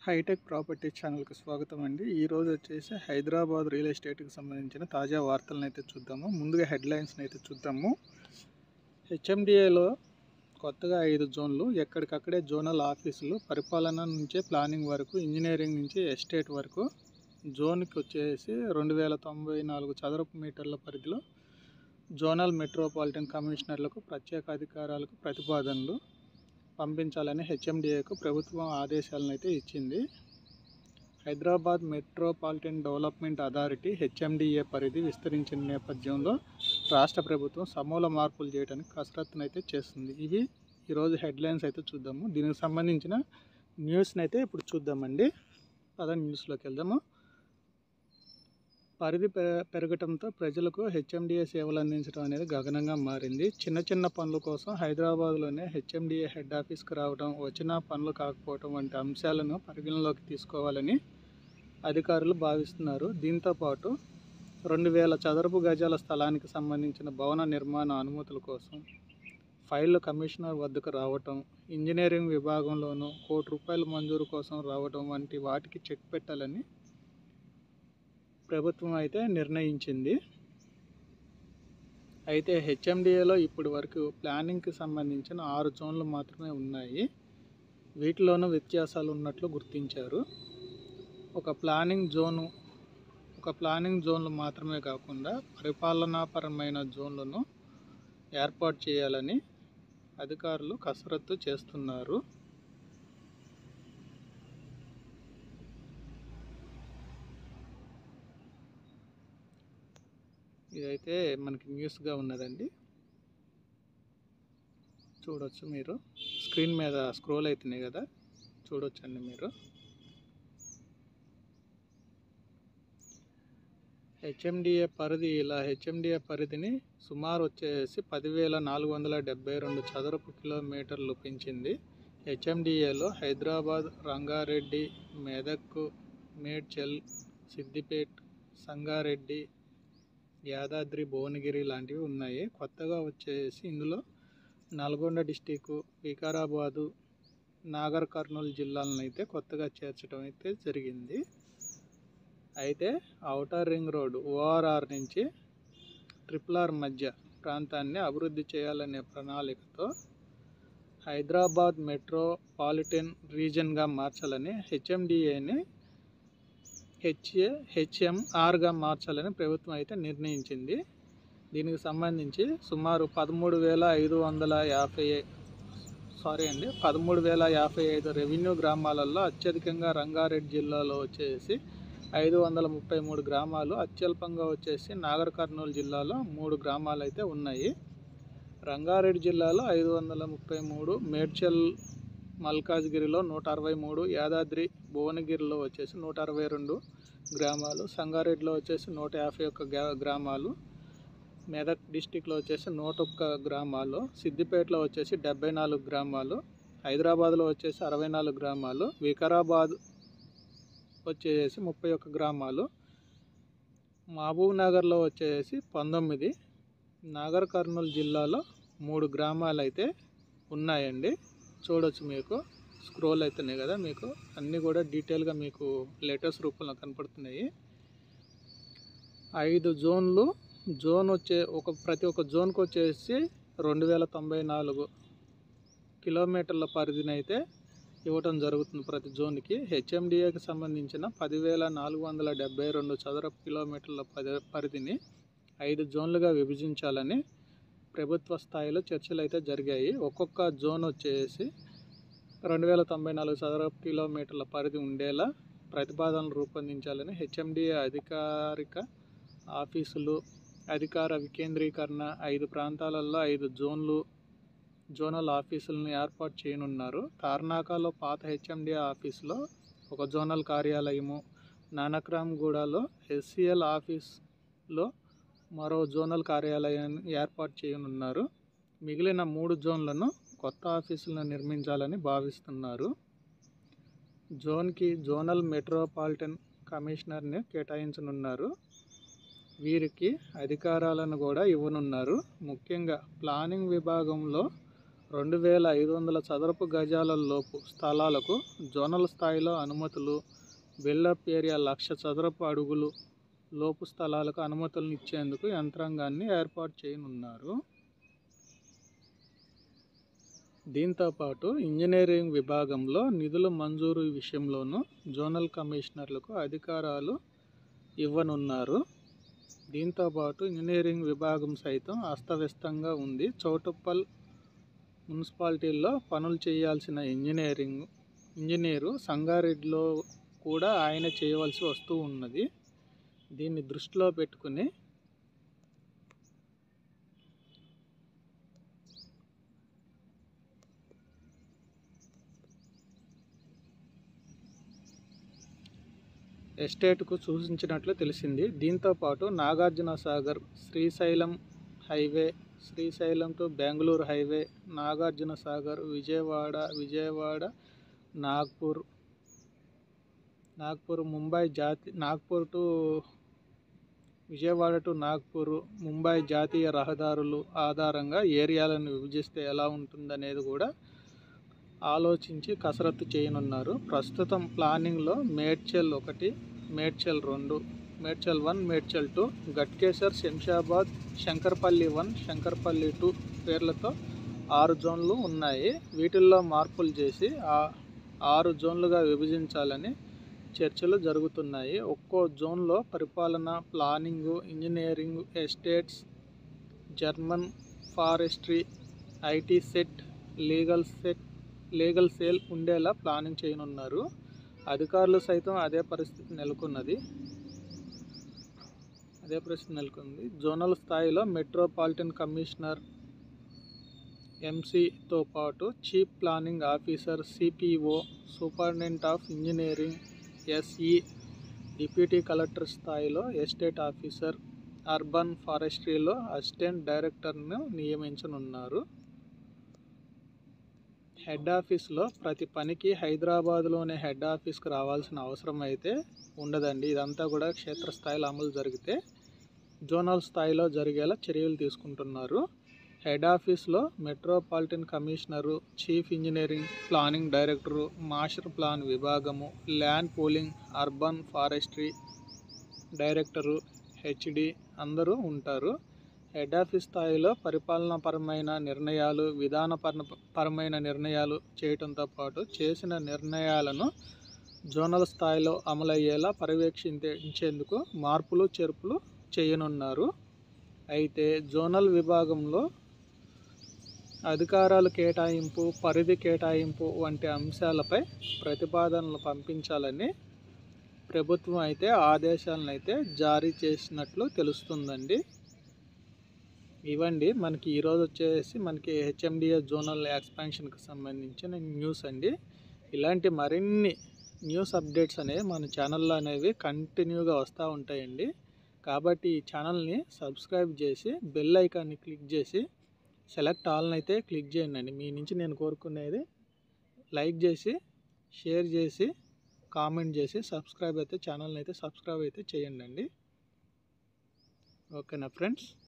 Hitech property ఛానల్కి స్వాగతం అండి. ఈరోజు వచ్చేసి హైదరాబాద్ రియల్ ఎస్టేట్కి సంబంధించిన తాజా వార్తలను అయితే చూద్దాము. ముందుగా హెడ్లైన్స్ని అయితే చూద్దాము. హెచ్ఎండిఏలో కొత్తగా 5 జోన్లు, ఎక్కడికక్కడే జోనల్ ఆఫీసులు, పరిపాలన నుంచే ప్లానింగ్ వరకు, ఇంజనీరింగ్ నుంచి ఎస్టేట్ వరకు. జోన్కి వచ్చేసి 2094 చదరపు మీటర్ల పరిధిలో జోనల్ మెట్రోపాలిటన్ కమిషనర్లకు ప్రత్యేక అధికారాలకు ప్రతిపాదనలు పంపించాలని హెచ్ఎండిఏకు ప్రభుత్వం ఆదేశాలను అయితే ఇచ్చింది. Hyderabad metropolitan development authority HMDA పరిధి విస్తరించిన నేపథ్యంలో రాష్ట్ర ప్రభుత్వం సమూల మార్పులు చేయడానికి కసరత్తునైతే చేస్తుంది. ఇవి ఈరోజు హెడ్లైన్స్ అయితే చూద్దాము. దీనికి సంబంధించిన న్యూస్ని అయితే ఇప్పుడు చూద్దామండి. న్యూస్లోకి వెళ్దాము. పరిధి పెరగటంతో ప్రజలకు హెచ్ఎండిఏ సేవలు అందించడం అనేది గగనంగా మారింది. చిన్న చిన్న పనుల కోసం హైదరాబాద్లోనే హెచ్ఎండిఏ హెడ్ ఆఫీస్కి రావడం, వచ్చిన పనులు కాకపోవడం వంటి అంశాలను పరిగణలోకి తీసుకోవాలని అధికారులు భావిస్తున్నారు. దీంతోపాటు 2000 చదరపు గజాల స్థలానికి సంబంధించిన భవన నిర్మాణ అనుమతుల కోసం ఫైళ్లు కమిషనర్ వద్దకు రావటం, ఇంజనీరింగ్ విభాగంలోనూ ₹1 కోటి మంజూరు కోసం రావడం వంటి వాటికి చెక్ పెట్టాలని ప్రభుత్వం అయితే నిర్ణయించింది. అయితే హెచ్ఎండిఏలో ఇప్పటి వరకు ప్లానింగ్కి సంబంధించిన 6 జోన్లు మాత్రమే ఉన్నాయి. వీటిలోనూ వ్యత్యాసాలు ఉన్నట్లు గుర్తించారు. ఒక ప్లానింగ్ జోన్లు మాత్రమే కాకుండా పరిపాలనాపరమైన జోన్లను ఏర్పాటు చేయాలని అధికారులు కసరత్తు చేస్తున్నారు. ఇదైతే మనకి న్యూస్గా ఉన్నదండి. చూడొచ్చు, మీరు స్క్రీన్ మీద స్క్రోల్ అవుతున్నాయి కదా, చూడొచ్చండి మీరు. హెచ్ఎండిఏ పరిధిని సుమారు వచ్చేసి 10,472 చదరపు కిలోమీటర్లు పెంచింది. హెచ్ఎండిఏలో హైదరాబాద్, రంగారెడ్డి, మెదక్, మేడ్చల్, సిద్దిపేట్, సంగారెడ్డి, యాదాద్రి, భువనగిరి లాంటివి ఉన్నాయి. కొత్తగా వచ్చేసి ఇందులో నల్గొండ డిస్టిక్, వికారాబాదు, నాగర్ కర్నూలు జిల్లాలను అయితే కొత్తగా చేర్చడం అయితే జరిగింది. అయితే ఔటర్ రింగ్ రోడ్డు ORR నుంచి RRR మధ్య ప్రాంతాన్ని అభివృద్ధి చేయాలనే ప్రణాళికతో హైదరాబాద్ మెట్రోపాలిటన్ రీజన్గా మార్చాలని హెచ్ఎండిఏని హెచ్ఎంఆర్గా మార్చాలని ప్రభుత్వం అయితే నిర్ణయించింది. దీనికి సంబంధించి సుమారు 13,055 రెవెన్యూ గ్రామాలలో అత్యధికంగా రంగారెడ్డి జిల్లాలో వచ్చేసి 533 గ్రామాలు, అత్యల్పంగా వచ్చేసి నాగర్ కర్నూలు జిల్లాలో 3 గ్రామాలు అయితే ఉన్నాయి. రంగారెడ్డి జిల్లాలో 533, మేడ్చల్ మల్కాజ్గిరిలో 163, యాదాద్రి భువనగిరిలో వచ్చేసి 162 గ్రామాలు, సంగారెడ్డిలో వచ్చేసి 151 గ్రామాలు, మెదక్ డిస్టిక్లో వచ్చేసి 101 గ్రామాలు, సిద్దిపేటలో వచ్చేసి 74 గ్రామాలు, హైదరాబాద్లో వచ్చేసి 64 గ్రామాలు, వికారాబాద్ వచ్చేసి 31 గ్రామాలు, మహబూబ్ నగర్లో వచ్చేసి 19, నాగర్ కర్నూలు జిల్లాలో 3 గ్రామాలు అయితే ఉన్నాయండి. చూడొచ్చు, మీకు స్క్రోల్ అవుతున్నాయి కదా, మీకు అన్నీ కూడా డీటెయిల్గా మీకు లెటర్స్ రూపంలో కనపడుతున్నాయి. 5 జోన్లు, ప్రతి ఒక్క జోన్కి వచ్చేసి 2094 కిలోమీటర్ల పరిధిని అయితే ఇవ్వటం జరుగుతుంది ప్రతి జోన్కి. హెచ్ఎండిఏకి సంబంధించిన 10,472 చదరపు కిలోమీటర్ల పరిధిని 5 జోన్లుగా విభజించాలని ప్రభుత్వ స్థాయిలో చర్చలు అయితే జరిగాయి. ఒక్కొక్క జోన్ వచ్చేసి 2094 చదరపు కిలోమీటర్ల పరిధి ఉండేలా ప్రతిపాదనలు రూపొందించాలని హెచ్ఎండిఏ అధికారిక ఆఫీసులు, అధికార వికేంద్రీకరణ, 5 ప్రాంతాలలో 5 జోనల్ ఆఫీసులను ఏర్పాటు చేయనున్నారు. తార్నాకలో పాత హెచ్ఎండిఏ ఆఫీసులో ఒక జోనల్ కార్యాలయము, నానక్రామ్గూడలో HCL ఆఫీస్లో మరో జోనల్ కార్యాలయాన్ని ఏర్పాటు చేయనున్నారు. మిగిలిన 3 జోన్లను కొత్త ఆఫీసులను నిర్మించాలని భావిస్తున్నారు. జోన్కి జోనల్ మెట్రోపాలిటన్ కమిషనర్ని కేటాయించనున్నారు. వీరికి అధికారాలను కూడా ఇవ్వనున్నారు. ముఖ్యంగా ప్లానింగ్ విభాగంలో 2500 చదరపు గజాల లోపు స్థలాలకు జోనల్ స్థాయిలో అనుమతులు, బిల్డప్ ఏరియా 1,00,000 చదరపు అడుగులు లోపు స్థలాలకు అనుమతులను ఇచ్చేందుకు యంత్రాంగాన్ని ఏర్పాటు చేయనున్నారు. దీంతోపాటు ఇంజనీరింగ్ విభాగంలో నిధుల మంజూరు విషయంలోనూ జోనల్ కమిషనర్లకు అధికారాలు ఇవ్వనున్నారు. దీంతోపాటు ఇంజనీరింగ్ విభాగం సైతం అస్తవ్యస్తంగా ఉంది. చౌటుప్పల్ మున్సిపాలిటీల్లో పనులు చేయాల్సిన ఇంజనీరు సంగారెడ్డిలో కూడా ఆయన చేయవలసి వస్తూ ఉన్నది. దీన్ని దృష్టిలో పెట్టుకుని ఎస్టేట్కు సూచించినట్లు తెలిసింది. దీంతోపాటు Nagarjunasagar Srisailam highway, Srisailam to Bengaluru highway, Nagarjunasagar Vijayawada Nagpur Mumbai Nagpur to Vijayawada to Nagpur Mumbai జాతీయ రహదారులు ఆధారంగా ఏరియాలను విభజిస్తే ఎలా ఉంటుందనేది కూడా ఆలోచించి కసరత్తు చేయనున్నారు. ప్రస్తుతం ప్లానింగ్లో మేడ్చల్ 1, మేడ్చల్ 2, మేడ్చల్ 1, మేడ్చల్ 2, గట్కేసర్, శంషాబాద్, శంకర్పల్లి 1, శంకర్పల్లి 2 పేర్లతో 6 జోన్లు ఉన్నాయి. వీటిల్లో మార్పులు చేసి 6 జోన్లుగా విభజించాలని చర్చలు జరుగుతున్నాయి. ఒక్కో జోన్లో పరిపాలన, planning, engineering, estates, German, forestry, IT set, legal sale ఉండేలా ప్లానింగ్ చేయనున్నారు. అధికారులు సైతం అదే పరిస్థితి నెలకొంది. జోనల్ స్థాయిలో మెట్రోపాలిటన్ కమిషనర్ ఎంసీతో పాటు chief planning officer, CPO, superintendent of engineering SE, deputy collector స్థాయిలో ఎస్టేట్ ఆఫీసర్, అర్బన్ ఫారెస్ట్రీలో అసిస్టెంట్ డైరెక్టర్ను నియమించనున్నారు. హెడ్ ఆఫీస్లో ప్రతి పనికి హైదరాబాద్లోనే హెడ్ ఆఫీస్కి రావాల్సిన అవసరం అయితే ఉండదండి. ఇదంతా కూడా క్షేత్రస్థాయిలో అమలు జరిగితే జోనల్ స్థాయిలో జరిగేలా చర్యలు తీసుకుంటున్నారు. హెడ్ ఆఫీస్లో metropolitan commissioner, chief engineering planning director, master plan విభాగము, land pooling, urban forestry director, HOD అందరూ ఉంటారు. హెడ్ ఆఫీస్ స్థాయిలో పరిపాలనాపరమైన నిర్ణయాలు, విధానపరమైన నిర్ణయాలు చేయడంతో పాటు చేసిన నిర్ణయాలను జోనల్ స్థాయిలో అమలయ్యేలా పర్యవేక్షించేందుకు మార్పులు చేర్పులు చేయనున్నారు. అయితే జోనల్ విభాగంలో అధికారాల కేటాయింపు, పరిధి కేటాయింపు వంటి అంశాలపై ప్రతిపాదనలు పంపించాలని ప్రభుత్వం అయితే ఆదేశాలను అయితే జారీ చేసినట్లు తెలుస్తుందండి. ఇవండి మనకి ఈరోజు వచ్చేసి మనకి హెచ్ఎండిఏ జోనల్ ఎక్స్పాన్షన్కి సంబంధించిన న్యూస్ అండి. ఇలాంటి మరిన్ని న్యూస్ అప్డేట్స్ అనేవి మన ఛానల్లో అనేవి కంటిన్యూగా వస్తూ ఉంటాయండి. కాబట్టి ఈ ఛానల్ని సబ్స్క్రైబ్ చేసి బెల్ ఐకాన్ని క్లిక్ చేసి సెలెక్ట్ ఆల్ని అయితే క్లిక్ చేయండి. మీ నుంచి నేను కోరుకునేది లైక్ చేసి, షేర్ చేసి, కామెంట్ చేసి ఛానల్ని అయితే సబ్స్క్రైబ్ అయితే చేయండి. ఓకేనా ఫ్రెండ్స్?